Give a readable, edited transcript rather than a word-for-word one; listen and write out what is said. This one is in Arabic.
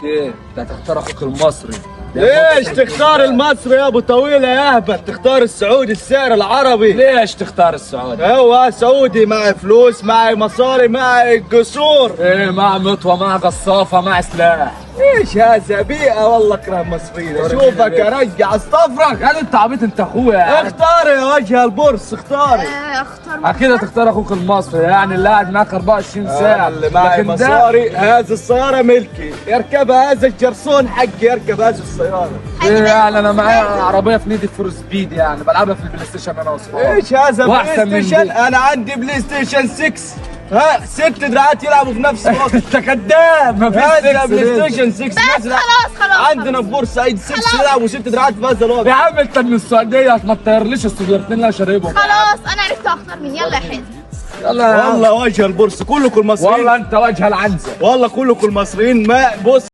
ايه، انت هتختار اخوك المصري. ليش تختار المصري يا ابو طويله يا اهبل؟ تختار السعودي السعر العربي. ليش تختار السعودي؟ هو سعودي معي فلوس، معي مصاري، معي قصور. ايه، مع مطوه، مع قصافه، مع سلاح. ايش هذا بيئه؟ والله اكره المصريين. اشوفك ارجع اصطفرك. قال انت عبيط انت اخويا يعني. اختاري يا وجه البورس، اختاري. اختار اكيد تختار اخوك المصري، يعني اللي قاعد معاك 24 ساعه. اللي معي لكن ده- مصاري. هذه السياره ملكي، يركبها هذا الجرسون حقي، يركب هذه السياره. ايه يعني انا معايا عربيه في نيدي فور سبيد، يعني بلعبها في البلاي ستيشن انا واصحابي. ايش هذا وأحسن بلاي من ستيشن؟ دي. انا عندي بلاي ستيشن 6. ها 6 دراعات يلعبوا في نفس الوقت. انت كذاب، مفيش هذا 6 بلاي ستيشن 6 بس نزل. خلاص عندنا في بورسعيد 6 يلعبوا 6 دراعات في هذا الوقت. يا عم انت من السعوديه، ما تطيرليش السجارتين اللي انا شاربهم. خلاص انا عرفت اختار مين. يلا يا حازم. يلا يا عم. والله وجه البورصه كلكم مصريين. والله انت وجه العنزه. والله كلكم مصريين. ما بص